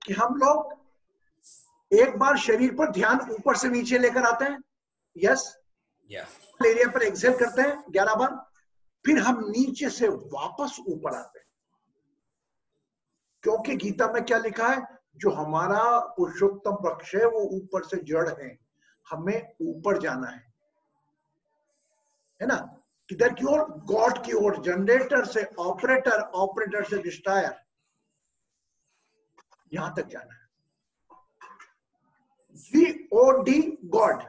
कि हम लोग एक बार शरीर पर ध्यान ऊपर से नीचे लेकर आते हैं, यस, एरिया पर एक्सेल करते हैं 11 बार, फिर हम नीचे से वापस ऊपर आते हैं। क्योंकि गीता में क्या लिखा है, जो हमारा पुरुषोत्तम पक्ष है वो ऊपर से जड़ है, हमें ऊपर जाना है ना, किधर की ओर, गॉड की ओर, जनरेटर से ऑपरेटर, ऑपरेटर से डिस्ट्रॉयर, यहां तक जाना है। GOD, गॉड,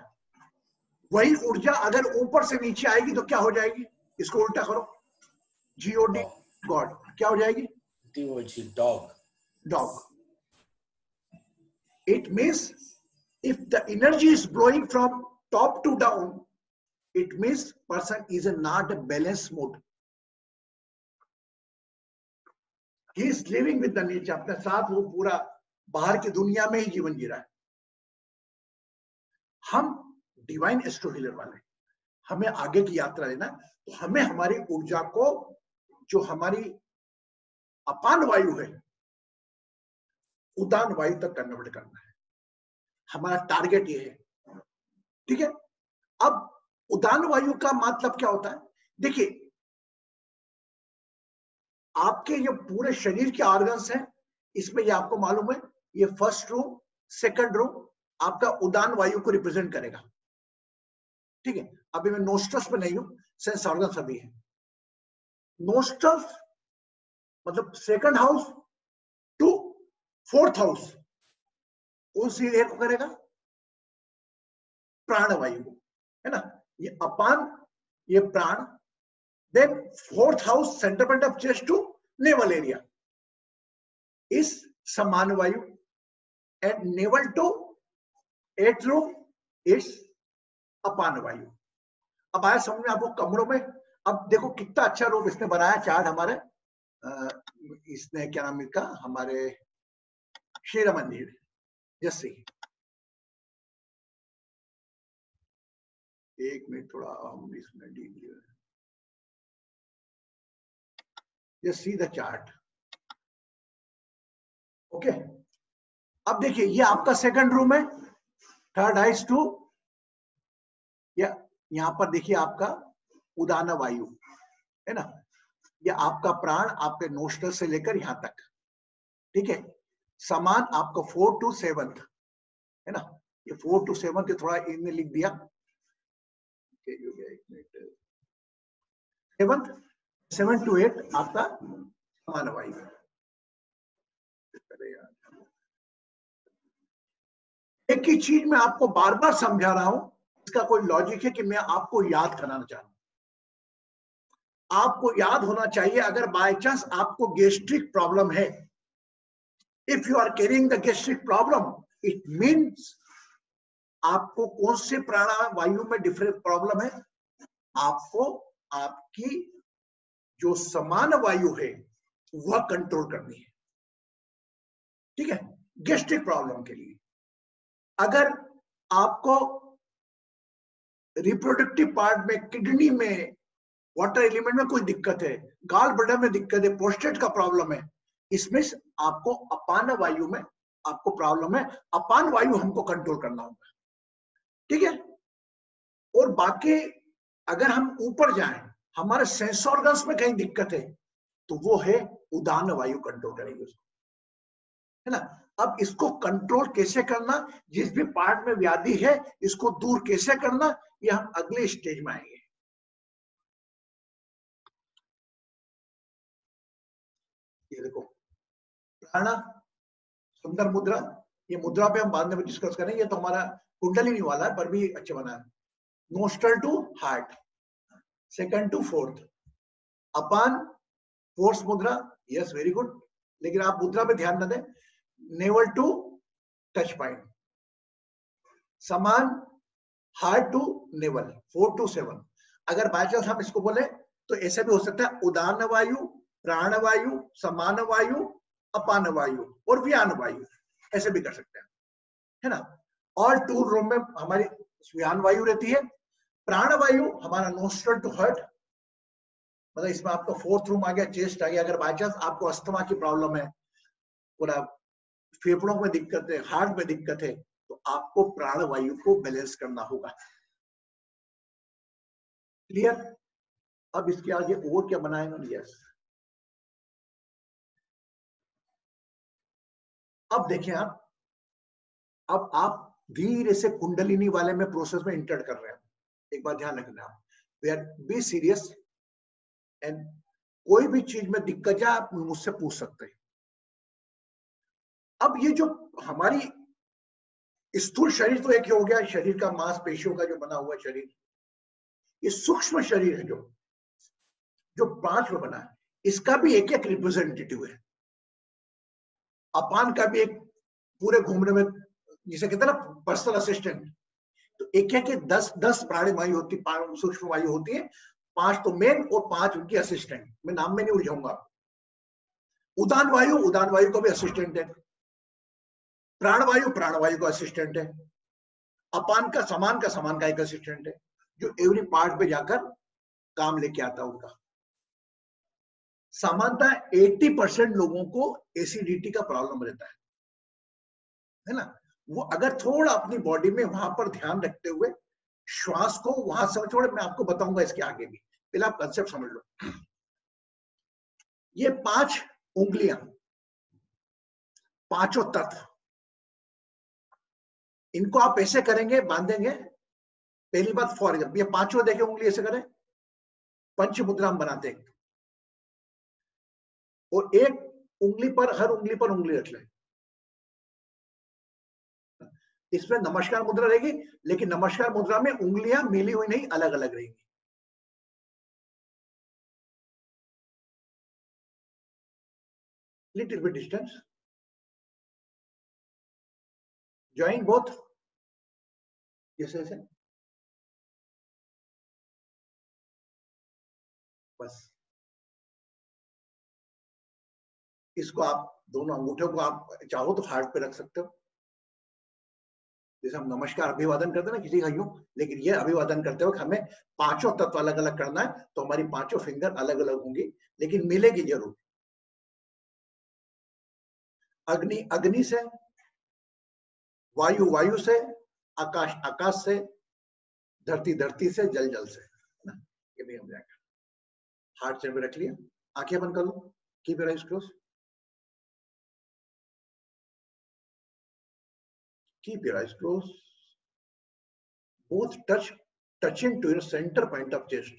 वही ऊर्जा अगर ऊपर से नीचे आएगी तो क्या हो जाएगी, इसको उल्टा करो, GOD, गॉड, क्या हो जाएगी, dog. Dog. It means if the energy is blowing from top to down, it means person is not a balanced mode. He is living with the nature. अपने साथ वो पूरा बाहर की दुनिया में ही जीवन जी रहा है। हम डिवाइन एस्ट्रो हीलर वाले, हमें आगे की यात्रा लेना, तो हमें हमारी ऊर्जा को, जो हमारी अपान वायु है, उदान वायु तक कन्वर्ट करना है। हमारा टारगेट ये है, ठीक है। अब उदान वायु का मतलब क्या होता है, देखिए आपके ये पूरे शरीर के ऑर्गन्स हैं, इसमें ये आपको मालूम है, ये फर्स्ट रो, सेकंड रो आपका उदान वायु को रिप्रेजेंट करेगा, ठीक है। अभी मैं नोस्ट्रल्स पे नहीं हूं, सेंस ऑर्गन्स अभी है। नोस्ट्रल्स मतलब second house to fourth house, कौन सी एयर को करेगा, प्राण वायु, है ना, ये अपान, ये prana. Then fourth house, centre point of chest to navel area इस समान वायु, and navel to at room इस अपान वायु। अब आया समझ में आपको कमरों में। अब देखो कितना अच्छा रूप इसने बनाया चार्ट हमारे, इसने क्या नाम इसका, हमारे शेरा मंदिर, जैसे एक मिनट थोड़ा हम इसमें deep, just see the chart, okay. अब देखिए ये आपका सेकंड रूम है, थर्ड हाइस टू, या यहां पर देखिए आपका उदान वायु है ना, ये आपका प्राण आपके नोस्ट्रल से लेकर यहां तक, ठीक है। समान आपका 4 to 7 है ना, ये 4 to 7 के थोड़ा इनमें लिख दिया, 7 to 8 आपका समान वायु। एक ही चीज मैं आपको बार बार समझा रहा हूं, इसका कोई लॉजिक है कि मैं आपको याद कराना चाहता हूं। आपको याद होना चाहिए, अगर बाय चांस आपको गैस्ट्रिक प्रॉब्लम है, if you are carrying the gastric problem, it means आपको कौन से प्राण वायु में डिफरेंट प्रॉब्लम है, आपको आपकी जो समान वायु है वह कंट्रोल करनी है, ठीक है, गैस्ट्रिक प्रॉब्लम के लिए। अगर आपको रिप्रोडक्टिव पार्ट में, किडनी में, वाटर एलिमेंट में कोई दिक्कत है, गाल ब्लैडर में दिक्कत है, प्रोस्टेट का प्रॉब्लम है, इसमें आपको अपान वायु में आपको प्रॉब्लम है, अपान वायु हमको कंट्रोल करना होगा, ठीक है। और बाकी अगर हम ऊपर जाएं, हमारे सेंस ऑर्गन्स में कहीं दिक्कत है, तो वो है उदान वायु कंट्रोल करेगी उसको, है ना। अब इसको कंट्रोल कैसे करना, जिस भी पार्ट में व्याधि है इसको दूर कैसे करना, ये हम अगले स्टेज में आएंगे। ये देखो प्राणा, सुंदर मुद्रा, ये मुद्रा पे हम बाद में डिस्कस करेंगे, ये तो हमारा कुंडलिनी वाला है, पर भी अच्छा बना है। Nostril to heart, second to fourth, अपान fourth mudra, yes very good, लेकिन आप मुद्रा पे ध्यान न दें। नेवल टू टच पॉइंट, समान हार्ट टू नेवल, 4 to 7। अगर बाय चांस हम इसको बोले तो ऐसे भी हो सकता है, उदान वायु, प्राण वायु, समान वायु, अपान वायु और व्यान वायु, ऐसे भी कर सकते हैं, है ना। और 2 रूम में हमारी व्यान वायु रहती है। प्राण वायु हमारा नोस्ट्रल टू हार्ट, मतलब इसमें आपका 4th रूम आ गया, चेस्ट आ गया। अगर बाय चांस आपको अस्थमा की प्रॉब्लम है, पूरा फेफड़ों में दिक्कत है, हार्ट में दिक्कत है, तो आपको प्राणवायु को बैलेंस करना होगा। क्लियर? अब इसके आगे और क्या बनाएगा? यस। अब देखें अब आप धीरे से कुंडलिनी वाले में प्रोसेस में इंटर कर रहे हैं। एक बात ध्यान रखना, आप we are be serious and कोई भी चीज में दिक्कत जाए आप मुझसे पूछ सकते हैं। अब ये जो हमारी स्थूल शरीर तो एक ही हो गया, शरीर का मांसपेशियों का जो बना हुआ शरीर, ये सूक्ष्म शरीर है जो 5 में बना है, इसका भी एक एक रिप्रेजेंटेटिव है। अपान का भी एक पूरे घूमने में, जिसे कहते हैं ना पर्सनल असिस्टेंट, तो एक एक 10 प्राणी वायु होती, सूक्ष्म वायु होती है, 5 तो मेन और 5 उनकी असिस्टेंट। मैं नाम में नहीं उलझाऊंगा। उदान वायु का भी असिस्टेंट है, प्राणवायु का असिस्टेंट है, अपान का समान का एक असिस्टेंट है, जो एवरी पार्ट पे जाकर काम लेके आता है उनका। सामान्यतः 80% लोगों को एसिडिटी का प्रॉब्लम रहता है ना। वो अगर थोड़ा अपनी बॉडी में वहां पर ध्यान रखते हुए श्वास को वहां से थोड़े, मैं आपको बताऊंगा इसके आगे भी, पहले आप कंसेप्ट समझ लो। ये 5 उंगलियां, पांचों तत्व, इनको आप ऐसे करेंगे, बांधेंगे। पहली बात, फॉर एग्जाम्पल ये 5 देखे उंगली ऐसे करें, पंच मुद्रा हम बनाते हैं, और एक उंगली पर, हर उंगली पर उंगली रख लें। इसमें नमस्कार मुद्रा रहेगी, लेकिन नमस्कार मुद्रा में उंगलियां मिली हुई नहीं, अलग अलग रहेंगी। Little bit distance, join both, ऐसे बस। इसको आप दोनों अंगूठों को आप चाहो तो हार्ट पे रख सकते हो, जैसे हम नमस्कार अभिवादन करते हैं ना किसी का यूं, लेकिन ये अभिवादन करते वक्त हमें 5 तत्व अलग अलग करना है, तो हमारी 5 फिंगर अलग अलग होंगी, लेकिन मिलेगी जरूर। अग्नि से, वायु से, आकाश से, धरती से, जल से, ना। ये भी हम जाएगा। हार्ट से भी रख लिया, आंखें बंद कर लो, keep your eyes close, keep your eyes closed, both touching to your center point of chest.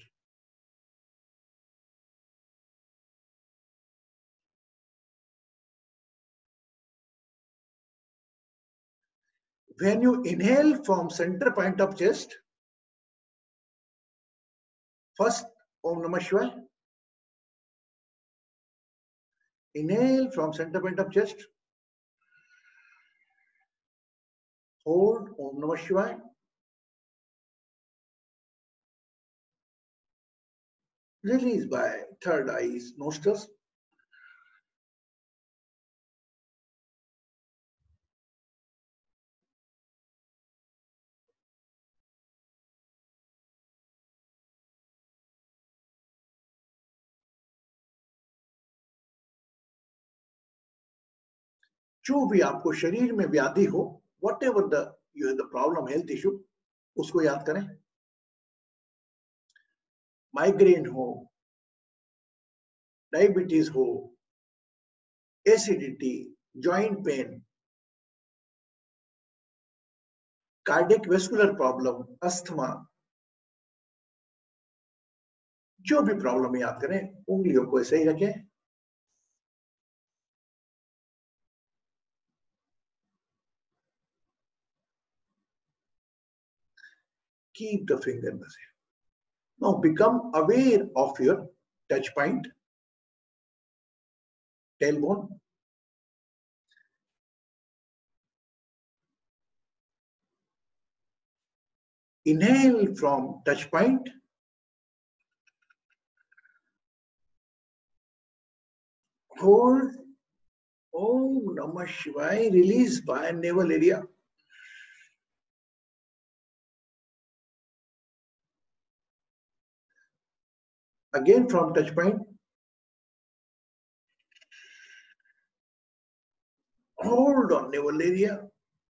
When you inhale from center point of chest, first Om Namah Shivaya, inhale from center point of chest, hold Om Namah Shivaya, release by third eyes, nostrils. जो भी आपको शरीर में व्याधि हो, what ever the problem, health issue, उसको याद करें। माइग्रेन हो, डायबिटीज हो, acidity, joint pain, cardiac vascular problem, asthma, जो भी प्रॉब्लम याद करें, उंगलियों को ऐसे ही रखें। Keep the finger in the same. Now become aware of your touch point, tailbone. Inhale from touch point. Hold Om Namah Shivaya, release by navel area. Again from touch point. Hold on navel area.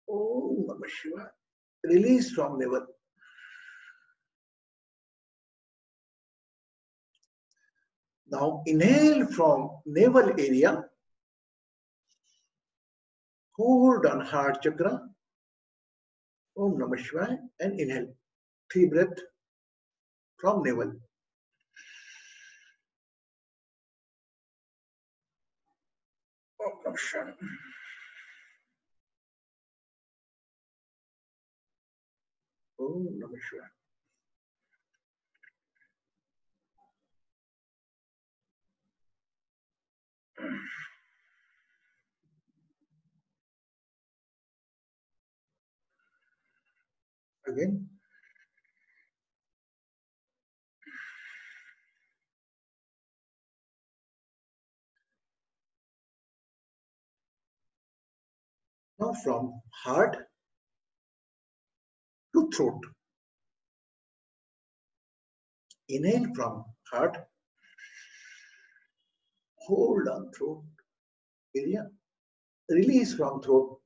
Om Namah Shivaya. Release from navel. Now inhale from navel area. Hold on heart chakra. Om Namah Shivaya and inhale. 3 breath from navel. Om Namah Shivaya. Om Namah Shivaya. Again. Now from heart to throat. Inhale from heart. Hold on throat area. Release from throat.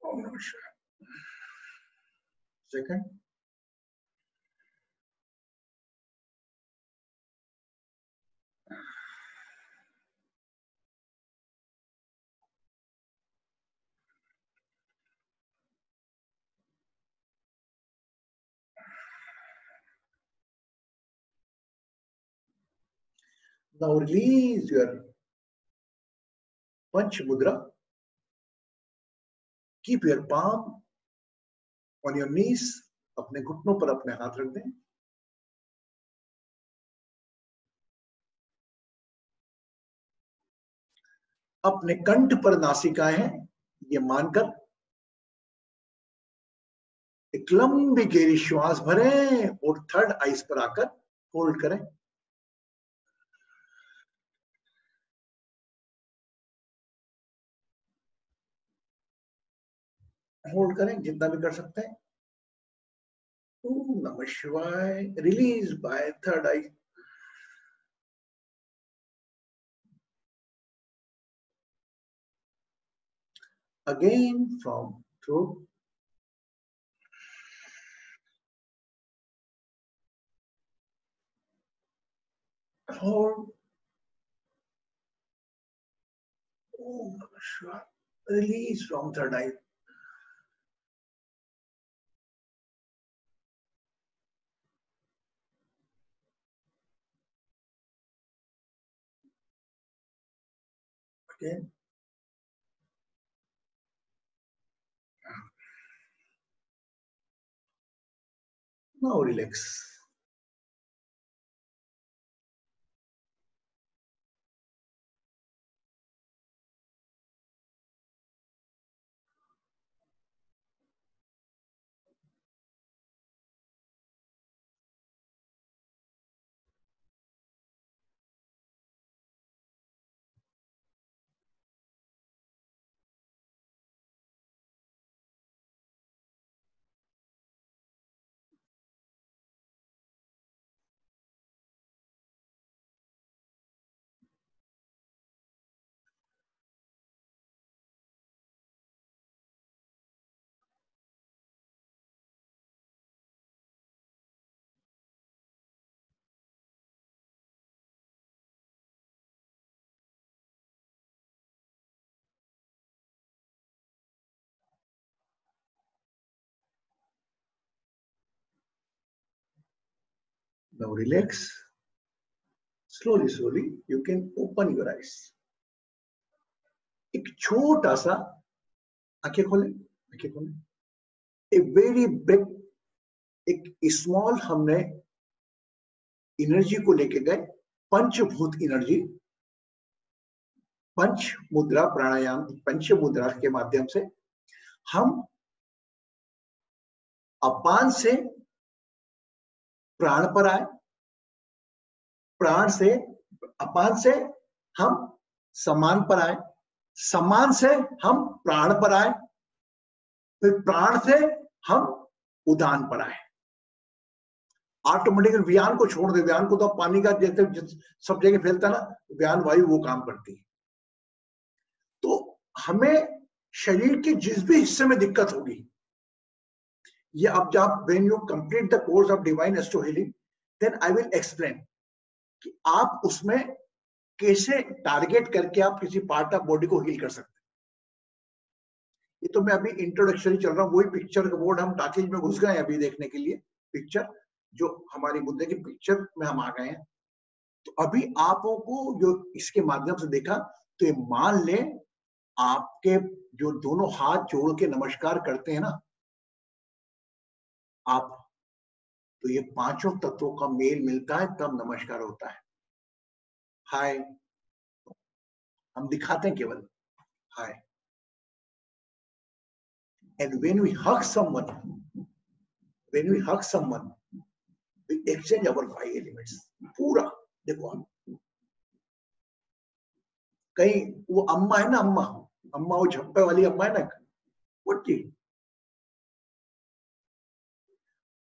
Om Namah Shivaya. Second. Now release your Panch Mudra. Keep your palm on your knees. अपने घुटनों पर अपने हाथ रख दें. अपने कंठ पर नासिकाएं हैं ये मानकर एक लंबी गहरी श्वास भरें और थर्ड आइस पर आकर होल्ड करें. होल्ड करें जितना भी कर सकते हैं. ओम Namah Shivaya. Release by third I. Again from throat. Hold. Om Namah Shivaya. Release from third eye. Again. Now relax. Now relax. Slowly, slowly, you can open your eyes. एक छोटा सा आंखें खोलें, आंखें खोलें. A very big, एक स्मॉल हमने energy को लेके गए. पंचभूत एनर्जी. पंच मुद्रा प्राणायाम, पंच मुद्रा के माध्यम से हम अपान से प्राण पर आए. प्राण से अपान से हम समान पर आए. समान से हम प्राण पर आए. फिर प्राण से हम उदान पर आए. ऑटोमेटिकली व्यान को छोड़ दे, व्यान को तो पानी का जैसे सब जगह फैलता है ना, व्यान वायु वो काम करती है। तो हमें शरीर के जिस भी हिस्से में दिक्कत होगी, ये अब जब when you complete the course of divine astro healing, then I will explain कि आप उसमें कैसे टारगेट करके आप किसी पार्ट ऑफ बॉडी को हील कर सकते हैं। ये तो मैं अभी इंट्रोडक्शन चल रहा हूँ, वही पिक्चर का बोर्ड हम टाकीज में घुस गए अभी देखने के लिए, पिक्चर जो हमारी बुद्ध की पिक्चर में हम आ गए हैं। तो अभी आपको जो इसके माध्यम से देखा, तो ये मान ले आपके जो दोनों हाथ जोड़ के नमस्कार करते हैं ना आप, तो ये पांचों तत्वों का मेल मिलता है तब नमस्कार होता है। हाय, हम दिखाते हैं केवल हाय। And when we hug someone, we exchange our 5 elements. पूरा देखो आप, कहीं वो अम्मा है ना, अम्मा वो झप्पे वाली अम्मा है ना, वो चीज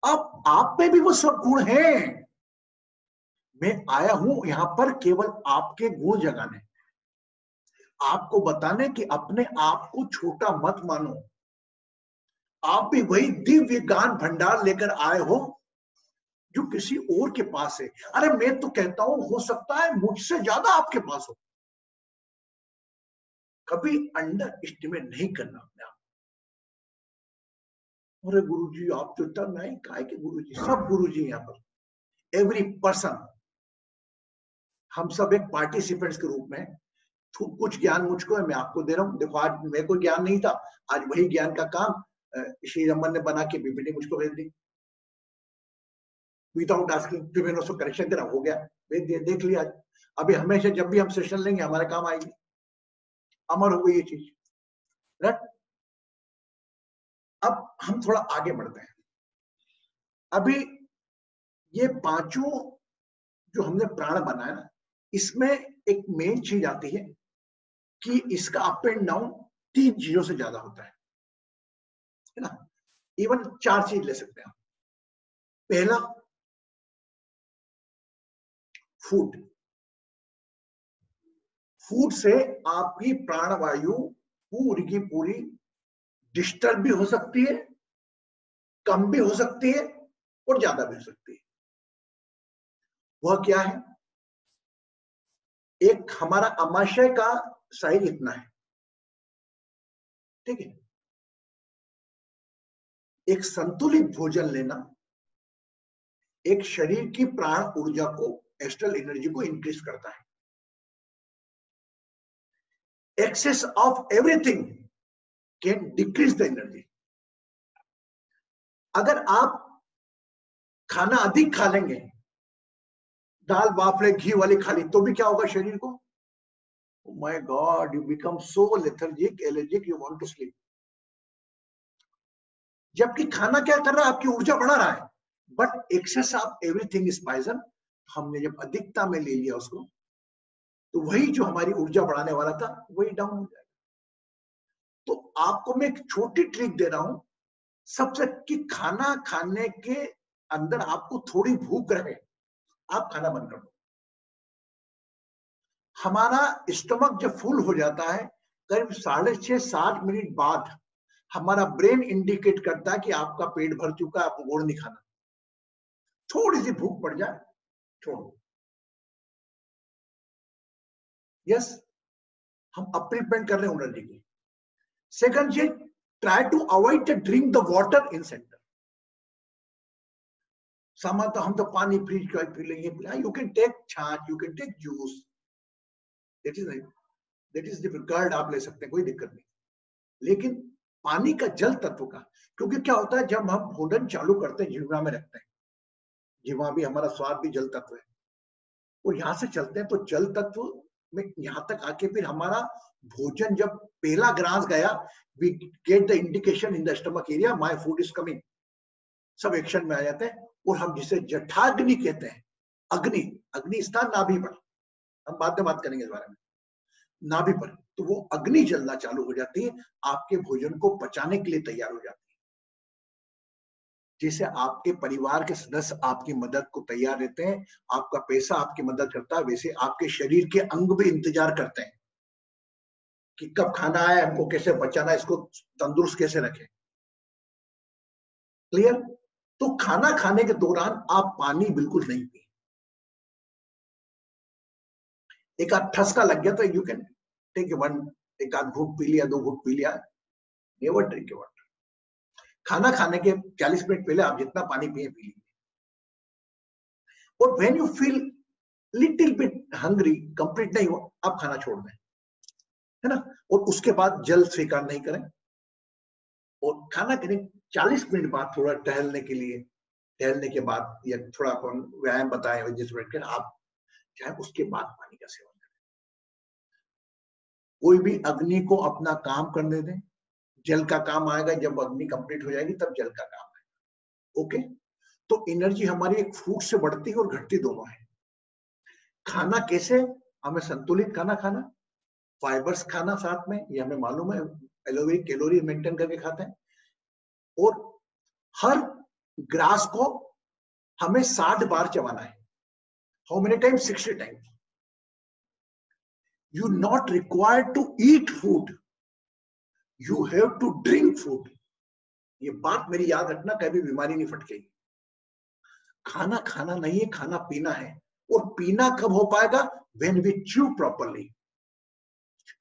अब आप में भी वो सब गुण हैं। मैं आया हूं यहां पर केवल आपके गुण जगाने, आपको बताने कि अपने आप को छोटा मत मानो। आप भी वही दिव्य ज्ञान भंडार लेकर आए हो जो किसी और के पास है। अरे मैं तो कहता हूं हो सकता है मुझसे ज्यादा आपके पास हो। कभी अंडर एस्टिमेट नहीं करना अपने आप। अरे गुरुजी आप तो इतना नहीं, काय के गुरुजी, सब गुरुजी यहाँ पर, एवरी पर्सन। हम सब एक पार्टिसिपेंट्स के रूप में, कुछ ज्ञान मुझको है, मैं आपको दे रहा हूँ। देखो आज मेरे को ज्ञान नहीं था, आज वही ज्ञान का काम श्री रमन ने बना के पीपीटी मुझको भेज दी विदाउट आस्किंग, फिर मैंने उसको करेक्शन करा, हो गया, भेज दिया, देख लिया। अभी हमेशा जब भी हम सेशन लेंगे हमारे काम आएगी, अमर हो गई ये चीज, राइट। अब हम थोड़ा आगे बढ़ते हैं। अभी ये पांचों जो हमने प्राण बनाया ना, इसमें एक मेन चीज आती है कि इसका अप एंड डाउन 3 चीजों से ज्यादा होता है ना। इवन 4 चीज ले सकते हैं। पहला फूड, फूड से आपकी प्राणवायु पूरी की पूरी डिस्टर्ब भी हो सकती है, कम भी हो सकती है और ज्यादा भी हो सकती है। वह क्या है? एक हमारा आमाशय का साइज इतना है, ठीक है। एक संतुलित भोजन लेना एक शरीर की प्राण ऊर्जा को, एस्ट्रल एनर्जी को इंक्रीज करता है। Excess of everything can decrease the energy. अगर आप खाना अधिक खा लेंगे, दाल बाफले घी वाली खा ली, तो भी क्या होगा शरीर को? My god, you become so lethargic, allergic, you want to sleep. जबकि खाना क्या कर रहा है? आपकी ऊर्जा बढ़ा रहा है, but excess of everything is poison. हमने जब अधिकता में ले लिया उसको, तो वही जो हमारी ऊर्जा बढ़ाने वाला था वही डाउन हो जाएगा। तो आपको मैं एक छोटी ट्रिक दे रहा हूं सबसे, कि खाना खाने के अंदर आपको थोड़ी भूख रहे, आप खाना बंद कर दो। हमारा स्टमक जब फुल हो जाता है, करीब 6.5-7 मिनट बाद हमारा ब्रेन इंडिकेट करता है कि आपका पेट भर चुका है, आपको और नहीं खाना। थोड़ी सी भूख पड़ जाए, छोड़ो। यस, हम अप्रीपेंट कर रहे हैं एनर्जी की। सेकंड चीज, try to avoid to drink the water in center. सामान तो हम तो पानी फ्रिज का पी लेंगे, you can take chaas, you can take juice, that is different. Curd आप ले सकते हैं, कोई दिक्कत नहीं। लेकिन पानी का, जल तत्व का, क्योंकि क्या होता है जब हम भोजन चालू करते हैं, जीवा में रखते हैं, जीवा भी हमारा स्वाद भी जल तत्व है, और यहां से चलते हैं तो जल तत्व में यहां तक आके फिर हमारा भोजन जब पहला ग्रास गया, we get the indication in the stomach area, my food is coming. सब एक्शन में आ जाते हैं, और हम जिसे जठाग्नि कहते हैं, अग्नि, अग्नि स्थान नाभि पर, हम बाद में बात करेंगे इस बारे में, नाभि पर, तो वो अग्नि जलना चालू हो जाती है, आपके भोजन को पचाने के लिए तैयार हो जाती है। जैसे आपके परिवार के सदस्य आपकी मदद को तैयार रहते हैं, आपका पैसा आपकी मदद करता है, वैसे आपके शरीर के अंग भी इंतजार करते हैं कि कब खाना आए, हमको कैसे बचाना, इसको तंदुरुस्त कैसे रखें। क्लियर? तो खाना खाने के दौरान आप पानी बिल्कुल नहीं पिए। एक आध ठसका लग गया तो यू कैन टेक वन, एक आध घूट पी लिया, 2 घूट पी लिया, नेवर ड्रिंक वाटर। खाना खाने के 40 मिनट पहले आप जितना पानी पिए पी लीजिए। और when you feel little bit hungry, complete नहीं हो, आप खाना छोड़ दें, है ना। और उसके बाद जल स्वीकार नहीं करें। और खाना खाने 40 मिनट बाद थोड़ा टहलने के लिए, टहलने के बाद या थोड़ा व्यायाम बताएं जिस मिनट के, आप चाहे उसके बाद पानी का सेवन करें। कोई भी अग्नि को अपना काम करने दें। जल का काम आएगा जब अग्नि कंप्लीट हो जाएगी, तब जल का काम आएगा। ओके? तो एनर्जी हमारी एक फूड से बढ़ती है और घटती दोनों है। खाना कैसे? हमें संतुलित खाना खाना, फाइबर्स खाना साथ में, ये हमें मालूम है, कैलोरी मेंटेन करके खाते हैं। और हर ग्रास को हमें 60 बार चबाना है। How many times? 60 times. You not required to eat food, you have to drink food. ये बात मेरी याद रखना, कभी बीमारी नहीं फटकेगी। खाना खाना नहीं है, खाना पीना है। और पीना कब हो पाएगा? When we chew properly.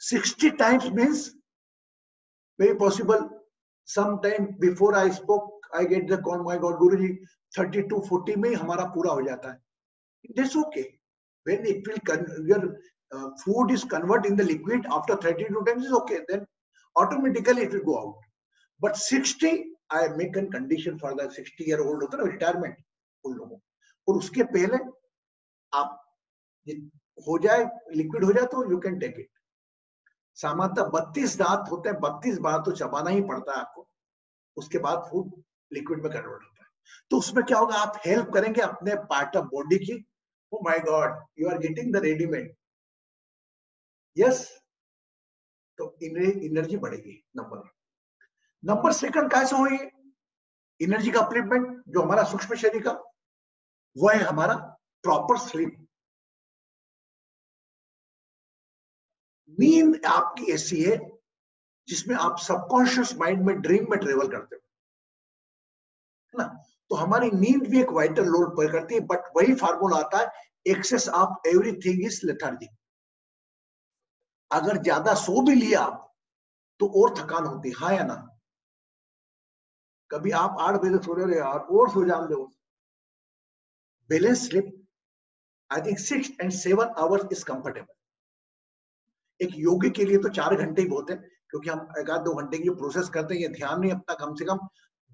60 times means very possible. Sometime before I spoke, I get the call, my God, Guruji, 30 to 40 में हमारा पूरा हो जाता है. That's okay. When it will, your food is converted in the liquid after 32 times is okay. Then automatically it will go out. But 60, I make a condition for the 60-year-old होता है ना, retirement उन लोगों. और उसके पहले आप हो जाए, लिक्विड हो जाए तो यू कैन टेक इट. सामान्यतः 32 दांत होते हैं, 32 बार तो चबाना ही पड़ता है आपको. उसके बाद फूड लिक्विड में कन्वर्ट होता है. तो उसमें क्या होगा? आप हेल्प करेंगे अपने पार्ट ऑफ बॉडी की. Oh my god, you are getting the readymade. Yes. तो एनर्जी बढ़ेगी. नंबर सेकंड कैसे होगी एनर्जी का अपलिफ्टमेंट? जो हमारा सूक्ष्म शरीर का, वो है हमारा प्रॉपर स्लीप. नींद आपकी ऐसी है जिसमें आप सबकॉन्शियस माइंड में, ड्रीम में ट्रेवल करते हो, है ना. तो हमारी नींद भी एक वाइटल रोल प्ले करती है. बट वही फार्मूला आता है, excess of everything is lethargy. अगर ज्यादा सो भी लिया आप तो और थकान होती है, हाँ या ना. कभी आप 8 बजे सो रहे हो यार, और सो जान दो. Balance sleep, I think 6 and 7 hours is comfortable. एक योगी के लिए तो 4 घंटे ही बहुत है, क्योंकि हम 1-2 घंटे की जो प्रोसेस करते हैं, ये ध्यान नहीं अपना, कम से कम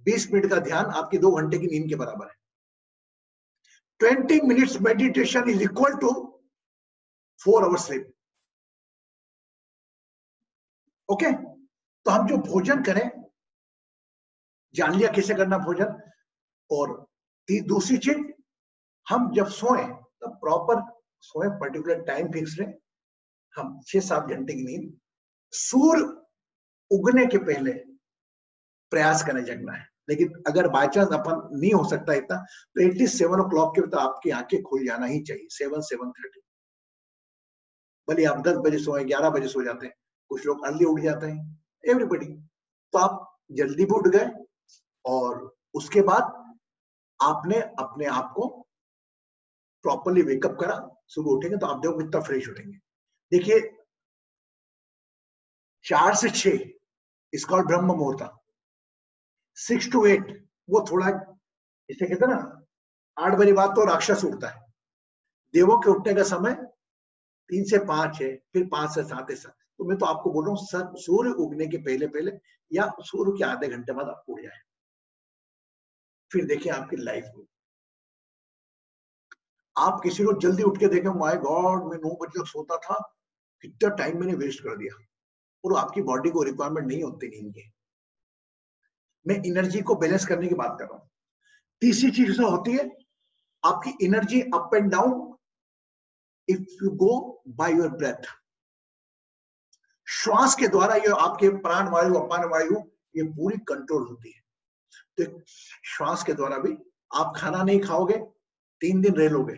20 मिनट का ध्यान आपकी 2 घंटे की नींद के बराबर है. 20 minutes meditation is equal to 4 hours sleep. Okay? तो हम जो भोजन करें, जान लिया कैसे करना भोजन. और दूसरी चीज, हम जब सोएं तब प्रॉपर सोएं, पर्टिकुलर टाइम फिक्स रहे. हम 6-7 घंटे की नींद, सूर्य उगने के पहले प्रयास करें जगना है. लेकिन अगर बाय चांस अपन नहीं हो सकता इतना, तो एटलीस्ट 7 o'clock के तो आपकी आंखें खुल जाना ही चाहिए. 7-7:30. भले आप 10 बजे सोए, 11 बजे सो जाते हैं, कुछ लोग अर्ली उठ जाते हैं, एवरीबडी. तो आप जल्दी भी उठ गए, और उसके बाद आपने अपने आप को प्रॉपरली वेकअप करा. सुबह उठेंगे तो आप देखो कितना फ्रेश उठेंगे. देखिए, 4 से 6 इस कॉल्ड ब्रह्म मुहूर्त. 6 to 8 वो थोड़ा, इसे कहते हैं ना, 8 बजे बाद तो राक्षस उठता है. देवों के उठने का समय 3 से 5 है, फिर 5 से 7 है. तो मैं तो आपको बोल रहा हूँ, सूर्य उगने के पहले पहले या सूर्य के आधे घंटे बाद आप उठ जाए. फिर देखिए आपकी लाइफ में, आप किसी को जल्दी उठ के देखें, माय गॉड, मैं 9 बजे तक सोता था, कितना टाइम मैंने वेस्ट कर दिया. और आपकी बॉडी को रिक्वायरमेंट नहीं होती नींद की. मैं एनर्जी को बैलेंस करने की बात कर रहा हूं. तीसरी चीज होती है आपकी energy up and down. If you go by your breath, श्वास के द्वारा ये आपके प्राण वायु, अपान वायु, ये पूरी कंट्रोल होती है. तो श्वास के द्वारा भी आप खाना नहीं खाओगे, 3 दिन रह लोगे,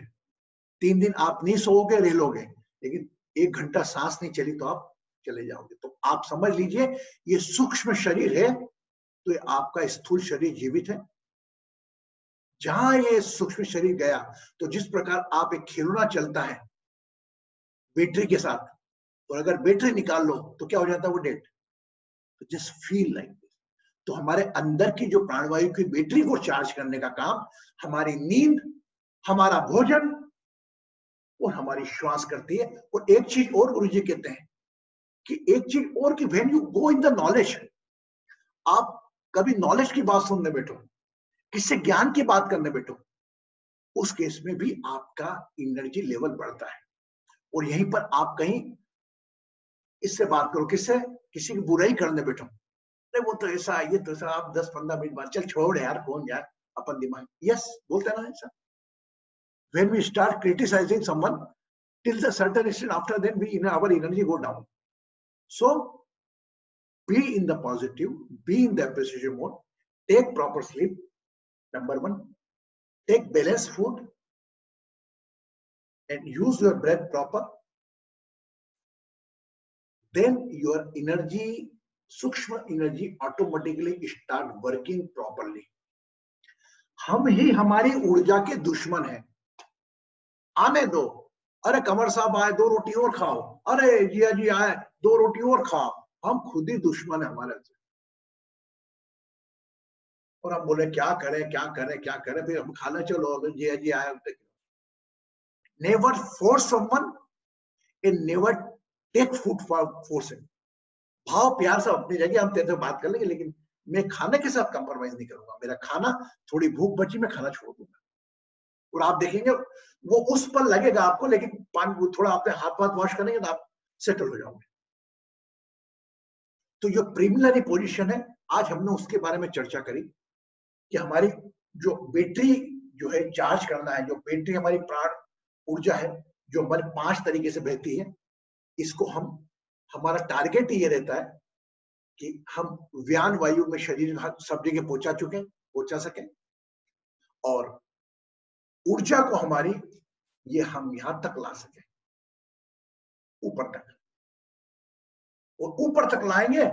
3 दिन आप नहीं सोओगे, रह लोगे, लेकिन 1 घंटा सांस नहीं चली तो आप चले जाओगे। तो आप समझ लीजिए ये सूक्ष्म शरीर है, तो ये आपका स्थूल शरीर जीवित है। जहां ये सूक्ष्म शरीर गया, तो जिस प्रकार आप एक खिलौना चलता है बैटरी के साथ, और अगर बैटरी निकाल लो तो क्या हो जाता है, वो डेड। तो जस्ट फील लाइक दिस। तो हमारे अंदर की जो प्राणवायु की बैटरी को चार्ज करने का काम हमारी नींद, हमारा भोजन और हमारी श्वास करती है। और एक चीज और गुरु जी कहते हैं कि एक चीज और, कि when you go in the knowledge, आप कभी नॉलेज की बात सुनने बैठो, किससे ज्ञान की बात करने बैठो, उस केस में भी आपका एनर्जी लेवल बढ़ता है। और यहीं पर आप कहीं इससे बात करो, किससे, किसी की बुराई करने बैठो, अरे वो तो ऐसा, ये तो ऐसा, आप 10-15 मिनट बाद, चल छोड़ यार, कौन यार, अपन दिमाग, यस बोलते हैं ना ऐसा। When we start criticizing someone, till the certain extent, after then our energy go down. So be in the positive, be in the appreciation mode, take proper sleep, number 1, take balanced food and use your breath proper. Then your energy, सूक्ष्म energy automatically start working properly. हम ही हमारी ऊर्जा के दुश्मन हैं। आने दो, अरे कमर साहब आए 2 रोटी और खाओ, अरे जिया जी आए 2 रोटी और खाओ, हम खुद ही दुश्मन है हमारे से। और हम बोले क्या करें क्या करें क्या करें, फिर हम खाना चलो, अगर जिया जी आए। Never force someone and never take food for forcing. भाव प्यार से अपनी जगह, हम तेरे से बात कर लेंगे, लेकिन मैं खाने के साथ कंप्रोमाइज नहीं करूंगा। मेरा खाना, थोड़ी भूख बची, मैं खाना छोड़ दूंगा। और आप देखेंगे वो उस पर लगेगा आपको, लेकिन पानी थोड़ा आपने हाथ वॉश करेंगे तो आप सेटल हो जाओगे। तो जो प्रीलिमिनरी पोजीशन है, आज हमने उसके बारे में चर्चा करी कि हमारी जो बैटरी जो है चार्ज करना है, जो बैटरी हमारी प्राण ऊर्जा है, जो हमारे 5 तरीके से बहती है, इसको हमारा टारगेट ये रहता है कि हम व्यान वायु में शरीर सब जगह पहुंचा सके, और ऊर्जा को हमारी ये हम यहां तक ला सके, ऊपर तक। और ऊपर तक लाएंगे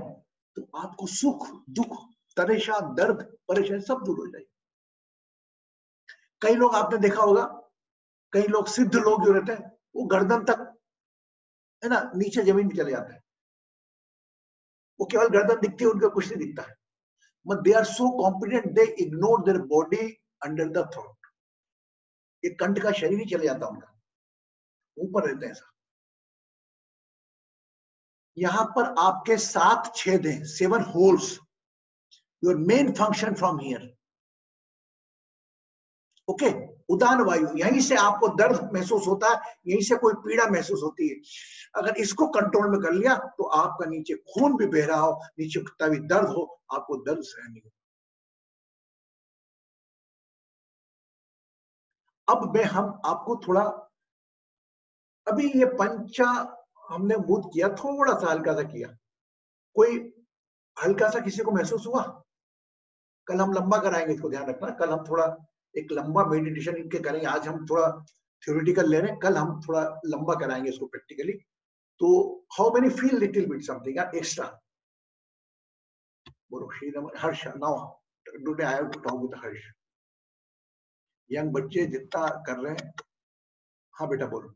तो आपको सुख दुख, तरेशा, दर्द, परेशानी सब दूर हो जाएगी। कई लोग आपने देखा होगा, कई लोग सिद्ध लोग जो रहते हैं, वो गर्दन तक है ना, नीचे जमीन में चले जाते हैं, वो केवल गर्दन दिखती है, उनको कुछ नहीं दिखता है। But they are so competent, they ignore their body under the throat. ये कंठ का शरीर ही चले जाता उनका, ऊपर रहते हैं। यहां पर आपके 7 छेद हैं, 7 holes, your main function from here. Okay, उदान वायु, यहीं से आपको दर्द महसूस होता है, यहीं से कोई पीड़ा महसूस होती है। अगर इसको कंट्रोल में कर लिया तो आपका नीचे खून भी बह रहा हो, नीचे कितना भी दर्द हो, आपको दर्द सहन नहीं हो। अब हम आपको थोड़ा, अभी ये पंचा हमने बूथ किया, थोड़ा सा हल्का सा किया, कोई हल्का सा किसी को महसूस हुआ? कल हम लंबा कराएंगे, इसको ध्यान रखना। कल हम थोड़ा एक लंबा मेडिटेशन इनके करेंगे। आज हम थोड़ा थ्योरेटिकल ले रहे हैं, कल हम थोड़ा लंबा कराएंगे इसको प्रैक्टिकली। तो how many feel little bit something extra? बोलो Harsh. Now today I have to talk with Harsh. Young बच्चे जितना कर रहे हैं। हाँ बेटा बोलो।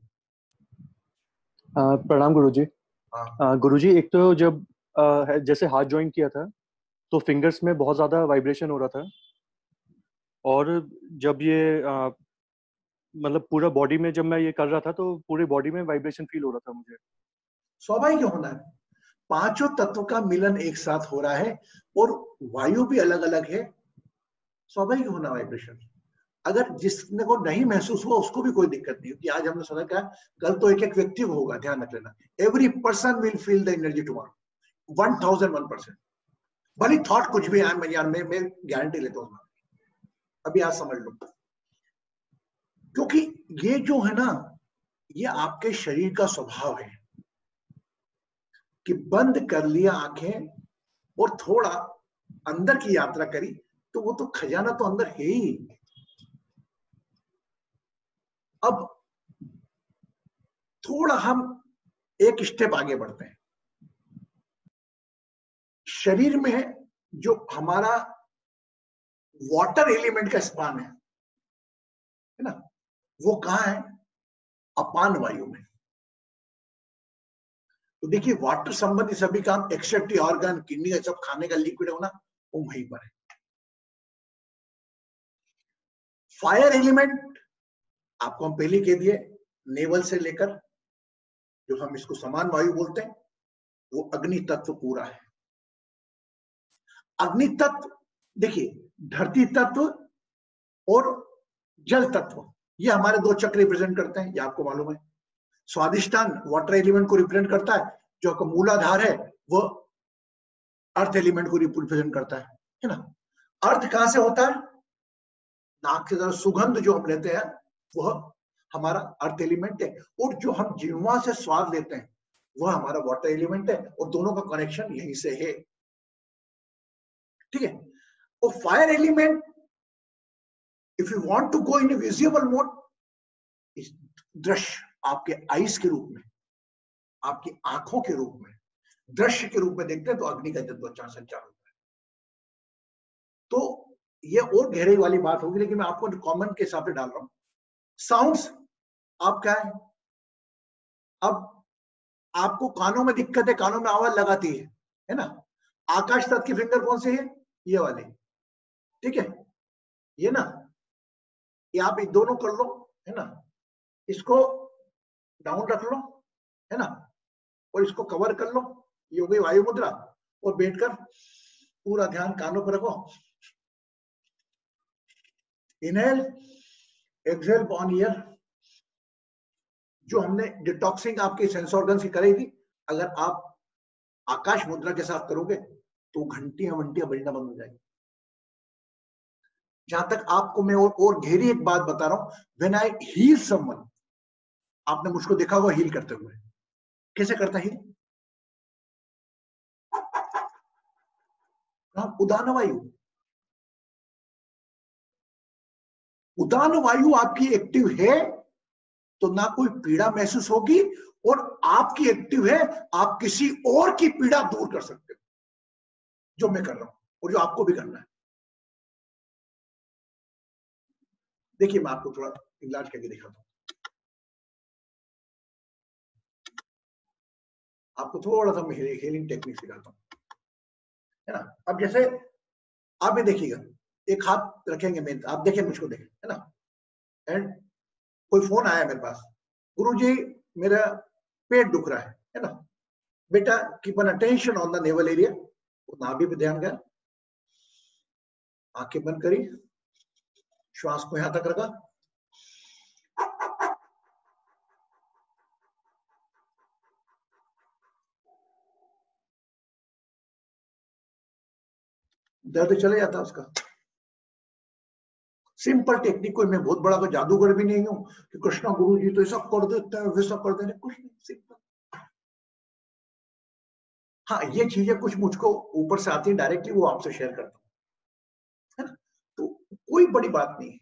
प्रणाम गुरुजी। गुरुजी, एक तो जब जैसे हाथ ज्वाइन किया था तो फिंगर्स में बहुत ज्यादा वाइब्रेशन हो रहा था, और जब ये मतलब पूरा बॉडी में जब मैं ये कर रहा था तो पूरे बॉडी में वाइब्रेशन फील हो रहा था मुझे। स्वाभाविक होना है, 5 तत्व का मिलन एक साथ हो रहा है और वायु भी अलग अलग है, स्वाभाविक होना वाइब्रेशन। अगर जिसने को नहीं महसूस हुआ उसको भी कोई दिक्कत नहीं होती। आज हमने सुना क्या, कल तो एक एक व्यक्ति को होगा, ध्यान रख लेना। Every person will feel the energy tomorrow, 1001%। भले थॉट कुछ भी आए, मैं गारंटी लेता हूँ। अभी आज समझ लो, क्योंकि ये जो है ना, ये आपके शरीर का स्वभाव है कि बंद कर लिया आंखें और थोड़ा अंदर की यात्रा करी, तो वो तो खजाना तो अंदर है ही। अब थोड़ा हम एक स्टेप आगे बढ़ते हैं। शरीर में जो हमारा वाटर एलिमेंट का स्थान है ना, वो कहां है? अपान वायु में। तो देखिए वाटर संबंधी सभी काम, एक्सट्रैक्टिव ऑर्गन, किडनी का सब खाने का लिक्विड होना, वो वहीं पर है। फायर एलिमेंट आपको हम पहले कह दिए, नेवल से लेकर जो हम इसको समान वायु बोलते हैं, वो अग्नि तत्व पूरा है। अग्नि तत्व देखिए, धरती तत्व और जल तत्व, ये हमारे दो चक्र रिप्रेजेंट करते हैं, ये आपको मालूम है। स्वादिष्टान वाटर एलिमेंट को रिप्रेजेंट करता है, जो आपका मूलाधार है वो अर्थ एलिमेंट को रिप्रेजेंट करता है ना। अर्थ कहां से होता है? नाक के तरफ सुगंध जो हम लेते हैं वह हमारा अर्थ एलिमेंट है, और जो हम जिह्वा से स्वाद लेते हैं वह हमारा वाटर एलिमेंट है, और दोनों का कनेक्शन यहीं से है। ठीक है। और fire element, if you want to go in visible mode, दृश्य आपके आईज के रूप में, आपकी आंखों के रूप में, दृश्य के रूप में देखते हैं, तो अग्नि का जन्मोच्चार संचार होता है। तो ये और गहराई वाली बात होगी, लेकिन मैं आपको कॉमन के हिसाब से डाल रहा हूं। साउंड्स आप क्या है? अब आपको कानों में दिक्कत है, कानों में आवाज लगाती है ना। आकाश तत्व की फिंगर कौन सी है? ये वाली, ठीक है, ये ना, ये आप दोनों कर लो, है ना, इसको डाउन रख लो, है ना, और इसको कवर कर लो, ये हो गई वायु मुद्रा। और बैठकर पूरा ध्यान कानों पर रखो। Inhale, exhale on year. जो हमने डिटॉक्सिंग आपके सेंस ऑर्गन की कराई थी, अगर आप आकाश मुद्रा के साथ करोगे तो घंटियां वंटियां बजना बंद हो जाएगी। जहां तक आपको मैं और गहरी एक बात बता रहा हूं, व्हेन आई हील समवन, आपने मुझको देखा हुआ हील करते हुए, कैसे करता हील? उदान वायु। उदान वायु आपकी एक्टिव है तो ना कोई पीड़ा महसूस होगी, और आपकी एक्टिव है, आप किसी और की पीड़ा दूर कर सकते हो, जो मैं कर रहा हूं और जो आपको भी करना है। देखिए मैं आपको थोड़ा इलाज करके दिखाता हूं, आपको थोड़ा सा हीलिंग टेक्निक सिखाता हूं, है ना। अब जैसे आप ये देखिएगा, एक हाथ रखेंगे, मैं आप देखें, मुझको देखें, है ना, एंड कोई फोन आया मेरे पास, गुरुजी मेरा पेट दुख रहा है ना। बेटा keep an attention on the naval area, नाभि पे ध्यान गया, आंखें बंद करी, श्वास को यहां तक रखा, दर्द चले जाता उसका। सिंपल टेक्निक, कोई मैं बहुत बड़ा कोई जादूगर भी नहीं हूं कि कृष्णा गुरु जी तो ऐसा कर देता है वैसा कर देते, कुछ नहीं, सिंपल। हाँ, ये चीजें कुछ मुझको ऊपर से आती है डायरेक्टली, वो आपसे शेयर करता हूँ, है ना। तो कोई बड़ी बात नहीं है।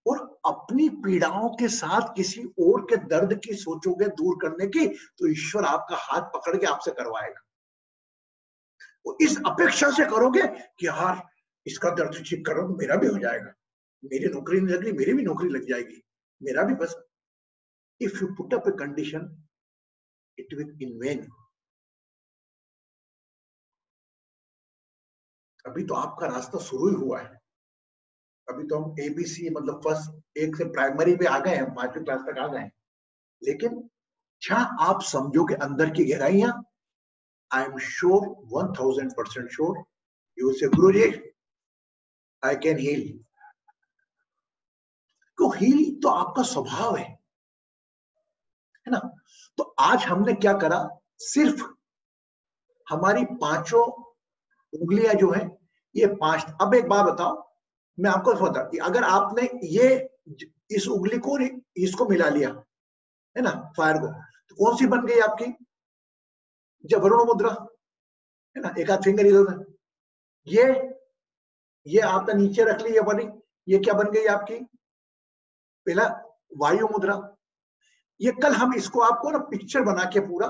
और अपनी पीड़ाओं के साथ किसी और के दर्द की सोचोगे दूर करने की, तो ईश्वर आपका हाथ पकड़ के आपसे करवाएगा। वो इस अपेक्षा से करोगे कि यार इसका दर्द ठीक करो तो मेरा भी हो जाएगा, मेरी नौकरी नहीं लग रही, मेरी भी नौकरी लग जाएगी, मेरा भी बस। If you put up a condition, it will in when. अभी तो आपका रास्ता शुरू ही हुआ है। अभी तो हम एबीसी मतलब फर्स्ट एक से प्राइमरी पे आ गए हैं, 5वीं क्लास तक आ गए हैं। लेकिन जहां आप समझोगे अंदर की गहराइयां, I am sure 1000% sure you say Guruji I can heal. तो हील तो आपका स्वभाव है ना। तो आज हमने क्या करा, सिर्फ हमारी 5 उंगलियां जो है, ये 5। अब एक बात बताओ, मैं आपको बता कि अगर आपने ये इस उंगली को इसको मिला लिया, है ना, फायर को, तो कौन सी बन गई आपकी? जब वरुण मुद्रा, है ना, एक हाथ फिंगर इधर, ये ये आपने नीचे रख ली, ये बनी, ये क्या बन गई आपकी? पहला वायु मुद्रा। ये कल हम इसको आपको ना पिक्चर बना के पूरा,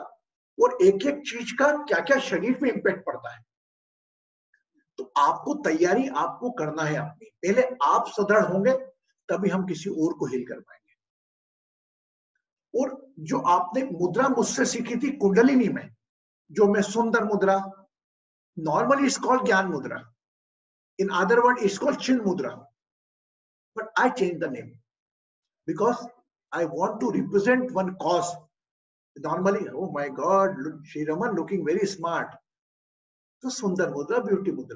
और एक एक चीज का क्या क्या शरीर पे इंपैक्ट पड़ता है, तो आपको तैयारी आपको करना है अपनी। पहले आप सुदृढ़ होंगे तभी हम किसी और को हील कर पाएंगे। और जो आपने मुद्रा मुझसे सीखी थी कुंडलिनी में, जो मैं सुंदर मुद्रा, normally it's called Gyan Mudra, in other word it's called Chin Mudra, but I change the name because I want to represent one cause. Normally, oh my God, Sri Raman looking very smart. So Sundar Mudra, beauty mode.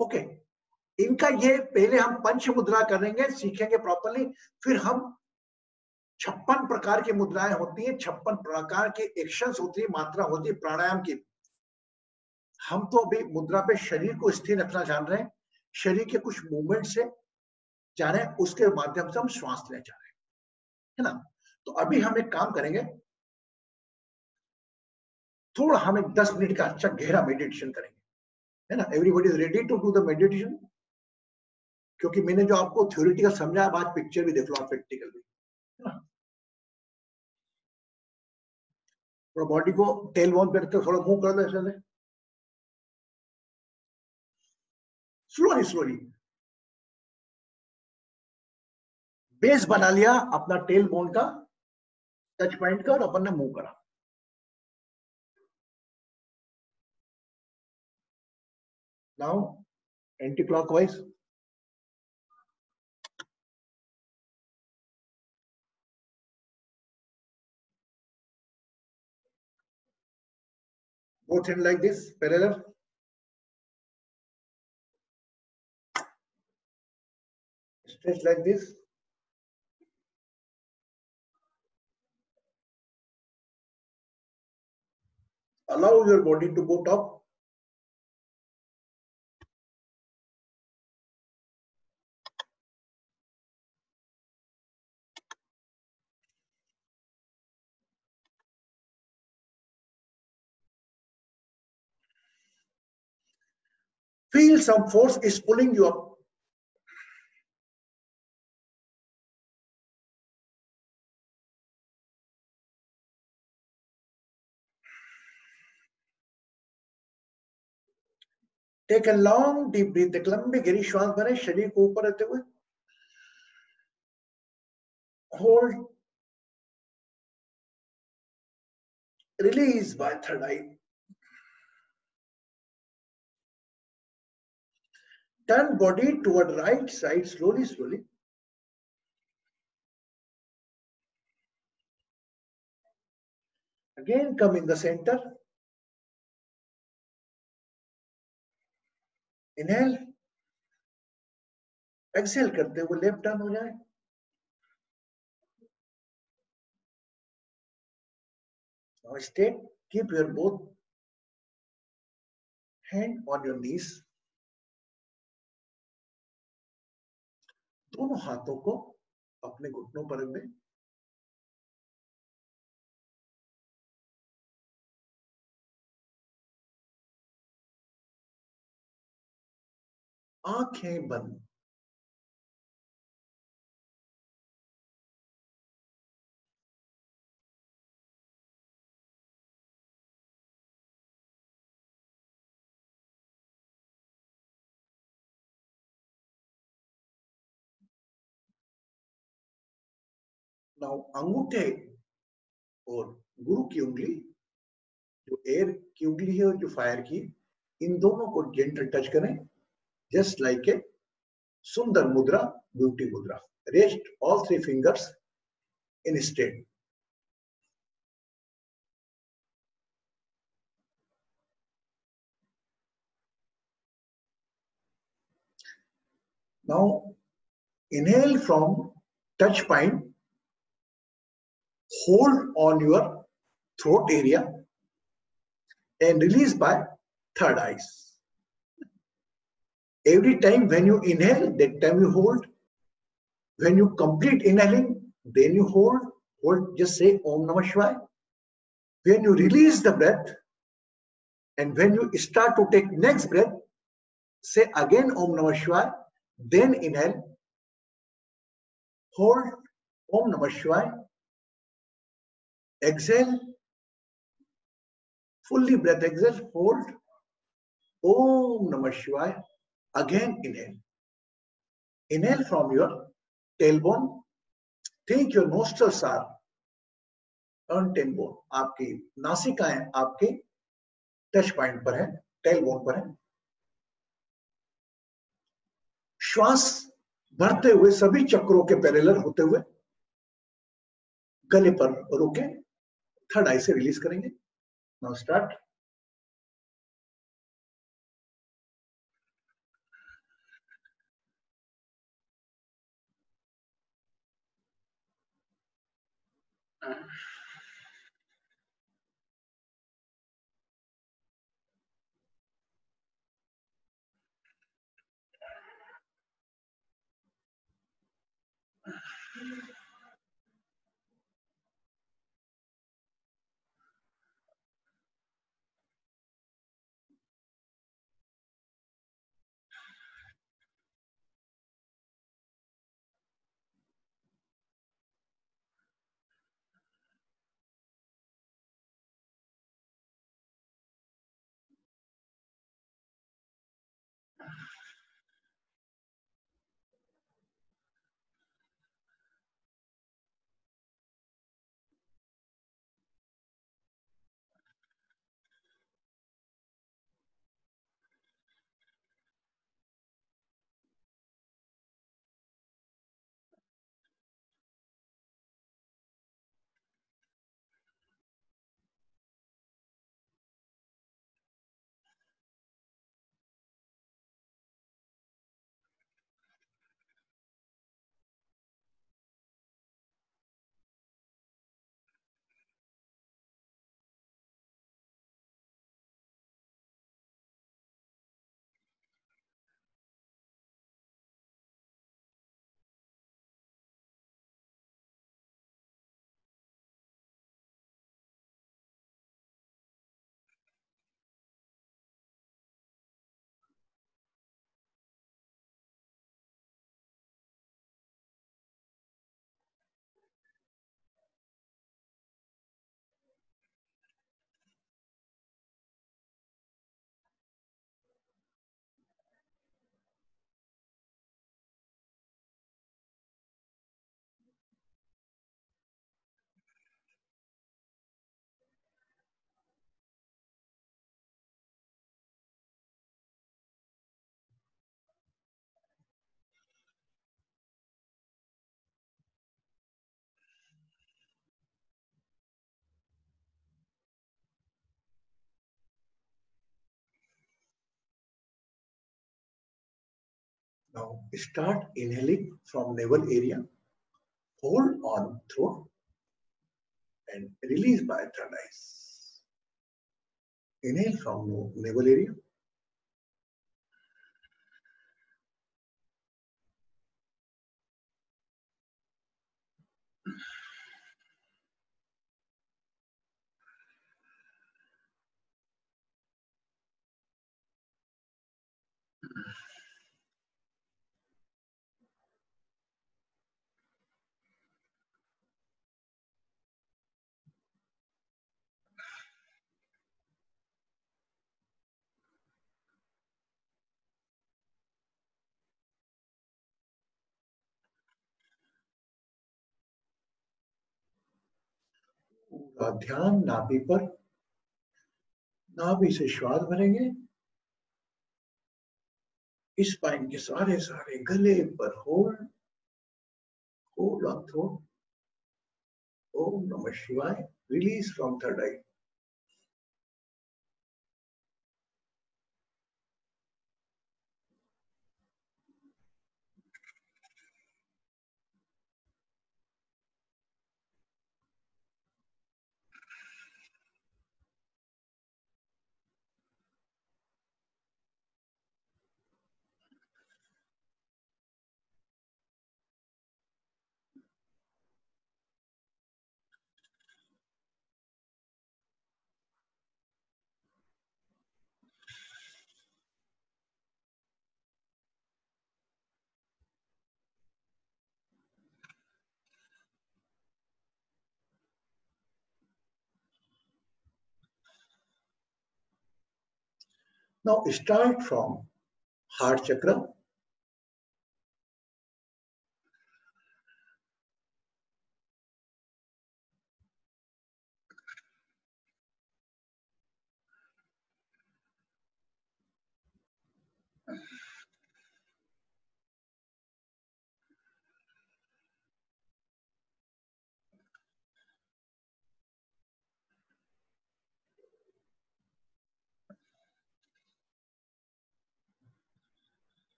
Okay. इनका ये पहले हम पंच मुद्रा करेंगे, सीखेंगे properly, फिर हम 56 प्रकार की मुद्राएं होती हैं, 56 प्रकार के एक्शंस होती है, मात्रा होती है प्राणायाम की। हम तो अभी मुद्रा पे शरीर को स्थिर रखना जान रहे हैं, शरीर के कुछ मूवमेंट से जा रहे हैं, उसके माध्यम से हम श्वास लेना चाह रहे हैं, है ना। तो अभी हम एक काम करेंगे, थोड़ा हम एक 10 मिनट का अच्छा गहरा मेडिटेशन करेंगे, है ना। Everybody is ready to do the meditation, क्योंकि मैंने जो आपको थ्योरेटिकल समझा, अब आज पिक्चर भी देख लो आप प्रैक्टिकल भी, है ना। थोड़ा बॉडी को टेल बोन पे रखते, थोड़ा मूव कर दो ऐसे, स्लोली बेस बना लिया अपना टेल बोन का, टच पॉइंट का, और अपन ने मूव करा। Now anti clockwise, both hand like this, parallel. Stretch like this. Allow your body to go top. Feel some force is pulling you up. Take a long deep breath. एक लंबी गहरी श्वास भरें, शरीर को ऊपर रखते हुए। Hold. Release by third eye. Turn body toward right side slowly. Again come in the center. Inhale. Exhale करते हुए लेफ्ट टर्न हो जाए। Now stay. Keep your both hand on your knees. दोनों हाथों को अपने घुटनों पर रख दें। आंखें बंद। Now अंगूठे और गुरु की उंगली, जो एयर की उंगली है और जो फायर की, इन दोनों को जेंटल टच करें, जस्ट लाइक ए सुंदर मुद्रा, ब्यूटी मुद्रा। Rest all 3 fingers in straight. Now inhale from touch point, hold on your throat area and release by third eyes. Every time when you inhale, that time you hold. When you complete inhaling, then you hold. Just say Om Namah Shivaya. When you release the breath and when you start to take next breath, Say again Om Namah Shivaya, then inhale, hold Om Namah Shivaya, exhale, fully breath exhale, hold Om Namah Shivaya, again inhale. Inhale from your tailbone. Think your nostrils are on tailbone. आपकी नासिकाएं आपके touch point पर है, tailbone पर है. श्वास भरते हुए सभी चक्रों के पैरेलल होते हुए गले पर रोके, थर्ड आई से रिलीज करेंगे. Now start. Now start inhaling from navel area. Hold on throat and release by third eyes. Inhale from navel area. पूरा ध्यान नाभि पर. नाभि से श्वास भरेंगे. स्पाइन के सारे सारे गले पर hold. Hold on throat. Om Namah Shivaya. Release from third eye. Now start from heart chakra.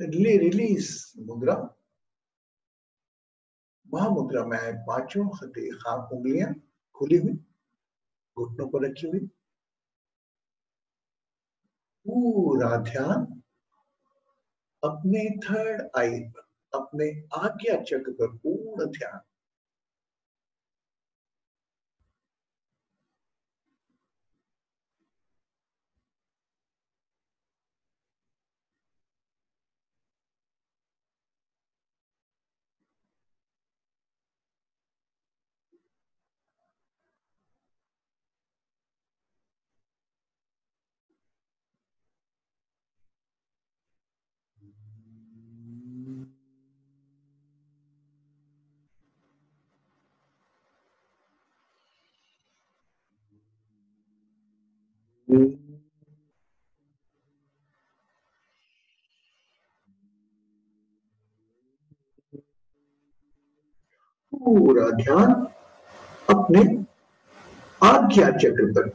Release mudra. महामुद्रा में है पांचों उंगलियां खुली हुई, घुटनों पर रखी हुई, पूरा ध्यान अपने थर्ड आई पर, अपने आज्ञा चक्र पर पूर्ण ध्यान। पूरा ध्यान अपने आज्ञा चक्र पर।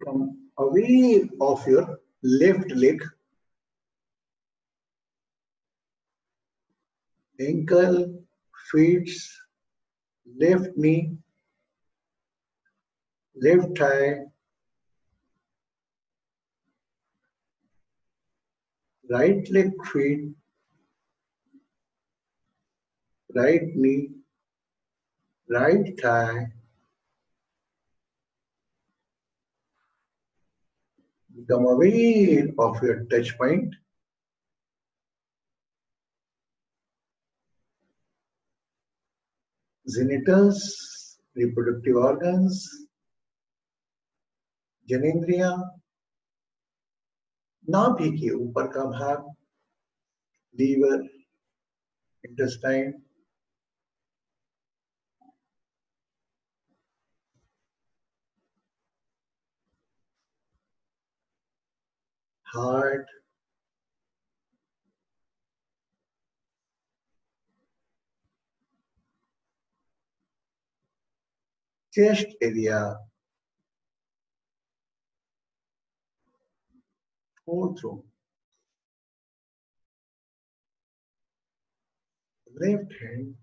Come away of your left leg, ankle, feet, left knee, left thigh, right leg feet, right knee, right thigh. Become aware of your touch point. Genitals, reproductive organs, जननेंद्रियां, नाभि के ऊपर का भाग, liver, intestine, heart, chest area, fourth row, left hand,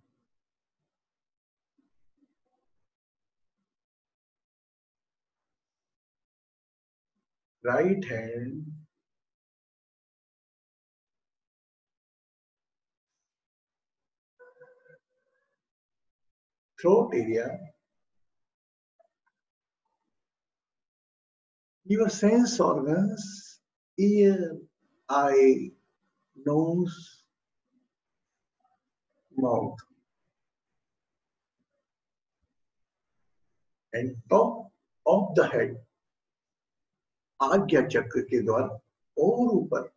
right hand, throat area, your sense organs, ear, eye, nose, mouth, and top of the head, आज्ञा चक्र के द्वार और ऊपर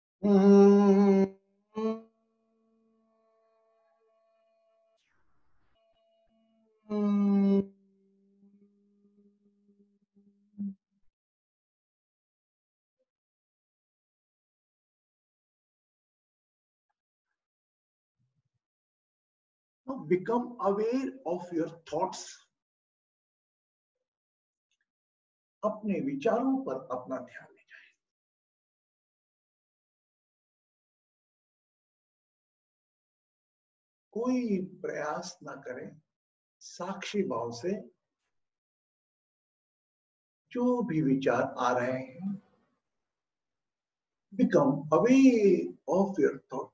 Now become aware of your thoughts. अपने विचारों पर अपना ध्यान ले जाए. कोई प्रयास ना करें, साक्षी भाव से जो भी विचार आ रहे हैं, become aware of your thoughts.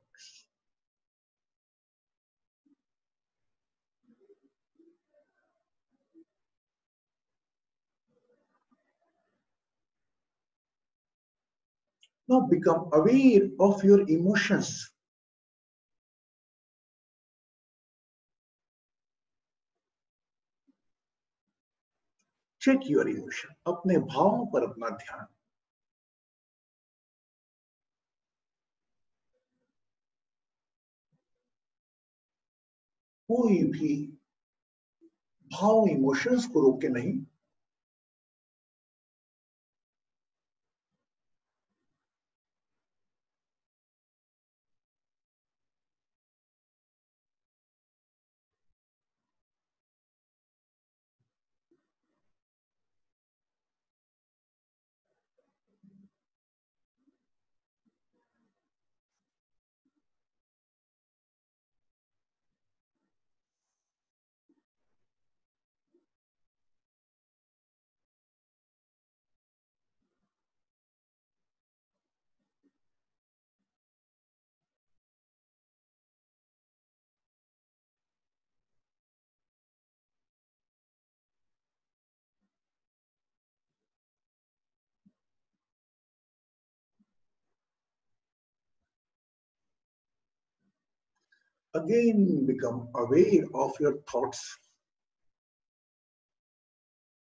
Now become aware of your emotions. Check your emotion. अपने भावों पर अपना ध्यान. कोई भी भाव इमोशंस को रोके नहीं. Again become aware of your thoughts.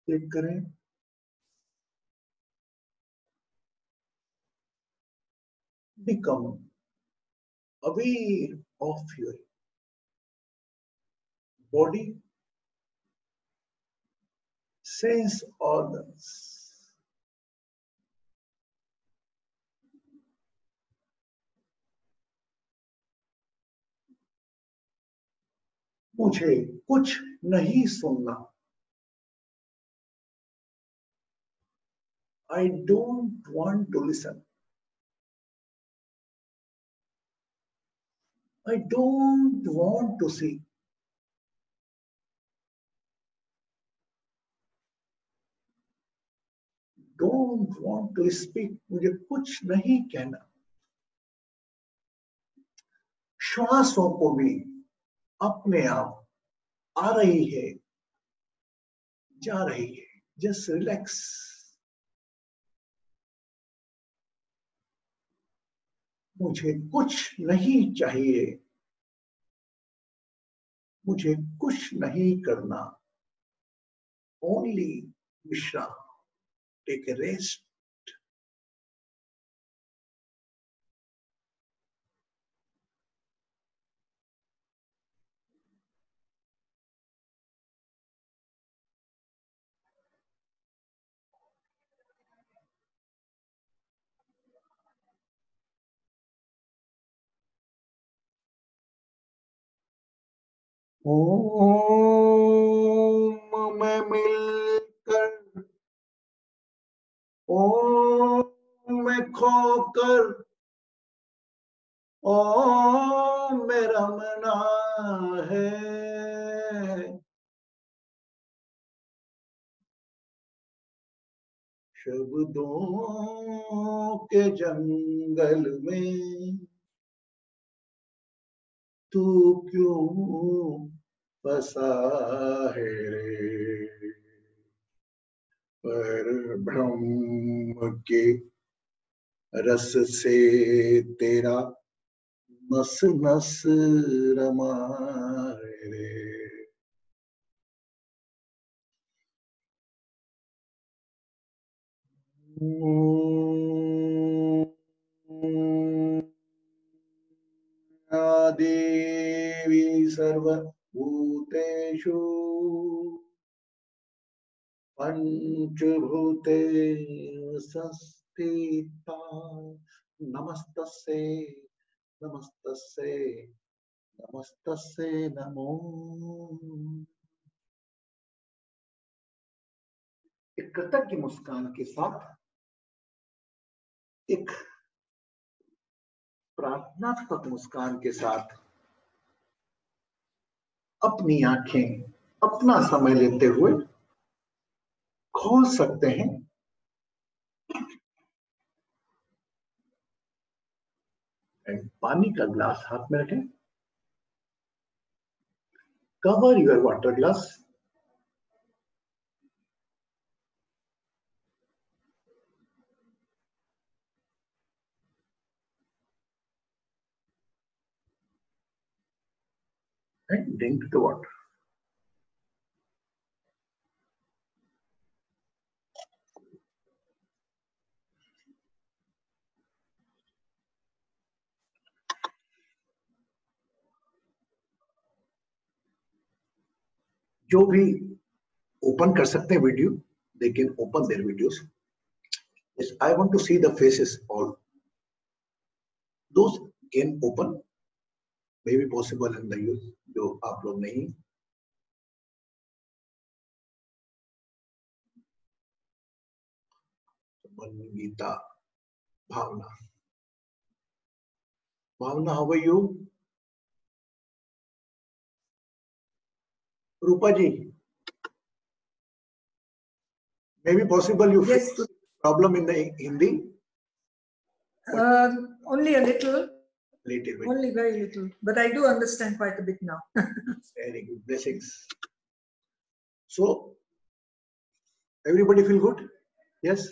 Check करें. Become aware of your body, sense organs. मुझे कुछ नहीं सुनना. I don't want to listen. I don't want to see. Don't want to speak. मुझे कुछ नहीं कहना. श्वासों को भी अपने आप आ रही है, जा रही है. Just relax. मुझे कुछ नहीं चाहिए. मुझे कुछ नहीं करना. Only विश्राम. Take a rest. ओम में मिलकर, ओम में खोकर, ओम में रमना है. शब्दों के जंगल में तू क्यों फंसा है रे. पर ब्रह्म के रस से तेरा नस नस रमा है रे. देवी सर्वभूतेषु पंचभूतेषु संस्थिता. नमस्तस्यै नमस्तस्यै नमस्तस्यै नमो. एक कृतज्ञ मुस्कान के साथ, एक प्रार्थनात्मक मुस्कान के साथ अपनी आंखें अपना समय लेते हुए खोल सकते हैं. पानी का ग्लास हाथ में रखें. Cover your water glass. and drink the water. जो भी ओपन कर सकते हैं video, they can open their videos. Yes, I want to see the faces all. Those can open, maybe possible in the use. जो आप लोग नहीं. गीता, भावना. भावना, how are you? Rupa ji, maybe possible you Yes. fix problem in the Hindi. Only a little. Little bit. Only very little, but I do understand quite a bit now. Very good. Blessings. So, everybody feel good? Yes?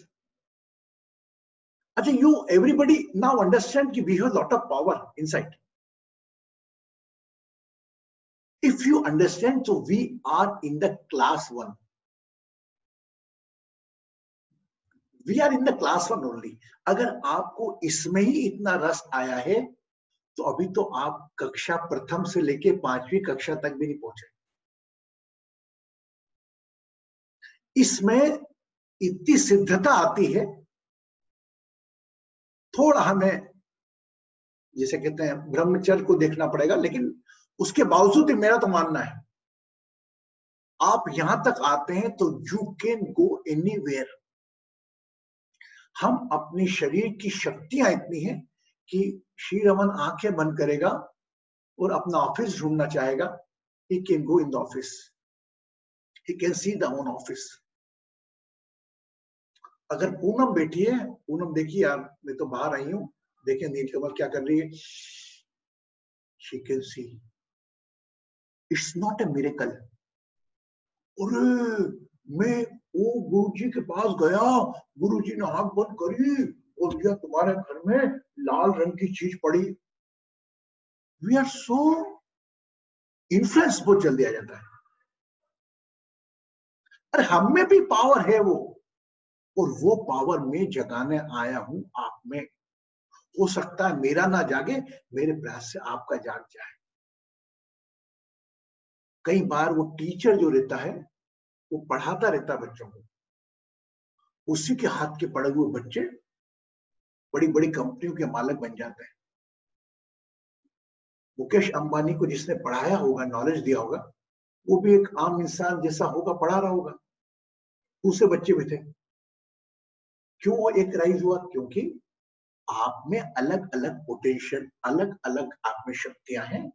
I think you, everybody now understand that we have a lot of power inside. If you understand, so we are in the class 1. We are in the class 1 only. अगर आपको इसमें ही इतना रस आया है, तो अभी तो आप कक्षा प्रथम से लेके 5वीं कक्षा तक भी नहीं पहुंचे. इसमें इतनी सिद्धता आती है. थोड़ा हमें जैसे कहते हैं ब्रह्मचर्य को देखना पड़ेगा, लेकिन उसके बावजूद भी मेरा तो मानना है, आप यहां तक आते हैं तो यू कैन गो एनीवेयर. हम अपनी शरीर की शक्तियां इतनी हैं कि श्री रमन आंखें बंद करेगा और अपना ऑफिस ढूंढना चाहेगा. He can go in the office. He can see the own office. अगर पूनम बैठी है, पूनम देखिए यार, मैं तो बाहर आई हूं, देखें नीलकमल क्या कर रही है. She can see. It's not a miracle. अरे मैं वो गुरुजी के पास गया, गुरुजी ने आंख बंद करी और दिया, तुम्हारे घर में लाल रंग की चीज पड़ी. वी आर सो इन्फ्लुएंस बहुत जल्दी आ जाता है. अरे हम में भी पावर है वो, और वो पावर में जगाने आया हूं आप में. हो सकता है मेरा ना जागे, मेरे प्रयास से आपका जाग जाए. कई बार वो टीचर जो रहता है वो पढ़ाता रहता है बच्चों को, उसी के हाथ के पढ़े हुए बच्चे बड़ी बड़ी कंपनियों के मालिक बन जाते हैं. मुकेश अंबानी को जिसने पढ़ाया होगा, नॉलेज दिया होगा, वो भी एक आम इंसान जैसा होगा, पढ़ा रहा होगा. दूसरे बच्चे भी थे. क्यों वो एक राइज हुआ? क्योंकि आप में अलग अलग पोटेंशियल, अलग अलग आप में शक्तियां हैं,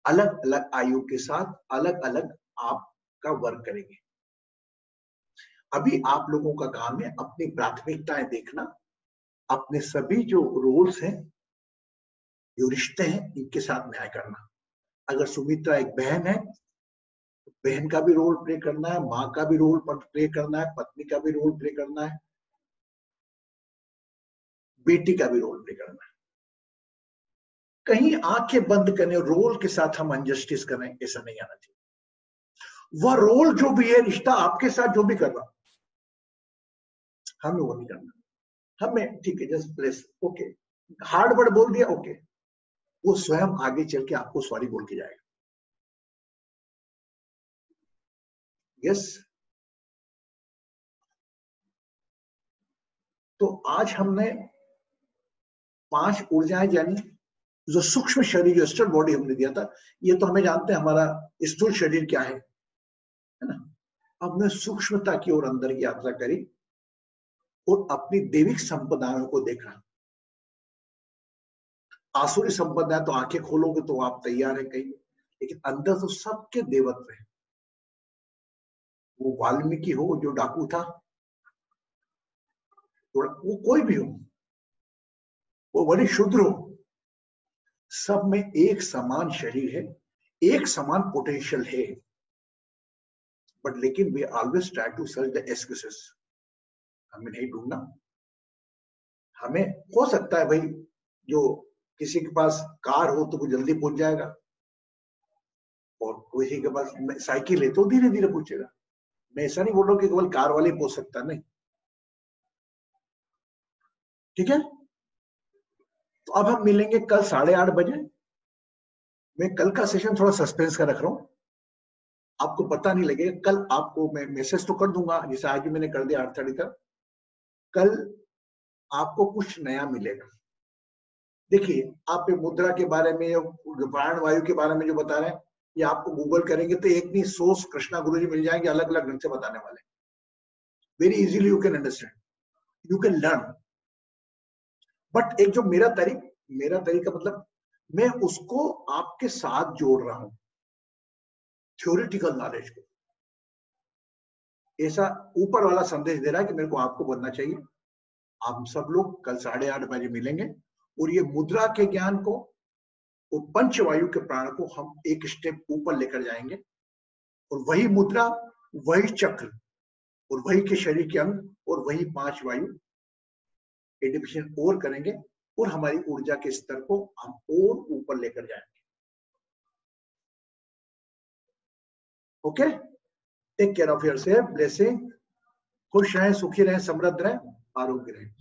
अलग अलग आयु के साथ अलग अलग आपका वर्क करेंगे. अभी आप लोगों का काम है अपनी प्राथमिकताएं देखना, अपने सभी जो रोल्स हैं, जो रिश्ते हैं, इनके साथ न्याय करना. अगर सुमित्रा एक बहन है, तो बहन का भी रोल प्ले करना है, माँ का भी रोल प्ले करना है, पत्नी का भी रोल प्ले करना है, बेटी का भी रोल प्ले करना है. कहीं आंखें बंद करने रोल के साथ हम अनजस्टिस करें, ऐसा नहीं आना चाहिए. वह रोल जो भी है, रिश्ता आपके साथ जो भी कर रहा, हमें वो नहीं करना. हमें ठीक है, just place, okay, hard word बोल दिया, ओके, वो स्वयं आगे चल के आपको सॉरी बोल के जाएगा. यस. तो आज हमने 5 ऊर्जाएं जानी. जो सूक्ष्म शरीर, जो स्टर बॉडी हमने दिया था, ये तो हमें जानते हैं हमारा स्थूल शरीर क्या है ना. हमने सूक्ष्मता की ओर अंदर की यात्रा करी और अपनी दैविक संपदाओं को देखा. आसुरी संपदा तो आंखें खोलोगे तो आप तैयार है कहीं, लेकिन अंदर तो सबके देवत्व है. वो वाल्मीकि हो जो डाकू था, वो कोई भी हो, वो बड़ी शूद्र हो, सब में एक समान शरीर है, एक समान पोटेंशियल है. बट लेकिन we always try to search the excuses. हमें नहीं ढूंढना. हमें हो सकता है भाई, जो किसी के पास कार हो तो वो जल्दी पहुंच जाएगा, और किसी के पास साइकिल है तो धीरे धीरे पहुंचेगा. मैं ऐसा नहीं बोल रहा हूं कि केवल कार वाले पहुंच सकता, नहीं. ठीक है. तो अब हम मिलेंगे कल 8:30 बजे. मैं कल का सेशन थोड़ा सस्पेंस का रख रहा हूं, आपको पता नहीं लगेगा. कल आपको मैं मैसेज तो कर दूंगा, जैसे आज मैंने कर दिया 8:30 तक. कल आपको कुछ नया मिलेगा. देखिए, आप मुद्रा के बारे में, प्राण वायु के बारे में जो बता रहे हैं, ये आपको गूगल करेंगे तो एक नहीं 100 कृष्णा गुरुजी मिल जाएंगे, अलग अलग ढंग से बताने वाले. Very easily you can understand, you can learn. But एक जो मेरा तरीका मतलब, मैं उसको आपके साथ जोड़ रहा हूं, थ्योरेटिकल नॉलेज को. ऐसा ऊपर वाला संदेश दे रहा है कि मेरे को आपको बनना चाहिए. आप सब लोग कल 8:30 बजे मिलेंगे, और ये मुद्रा के ज्ञान को और पंचवायु के प्राण को हम एक स्टेप ऊपर लेकर जाएंगे. और वही मुद्रा, वही चक्र, और वही के शरीर के अंग, और वही 5 वायु एडिफिशिएंट और करेंगे, और हमारी ऊर्जा के स्तर को हम और ऊपर लेकर जाएंगे. Okay. Take care of yourself. Blessing. खुश रहें, सुखी रहें, समृद्ध रहें, आरोग्य रहें.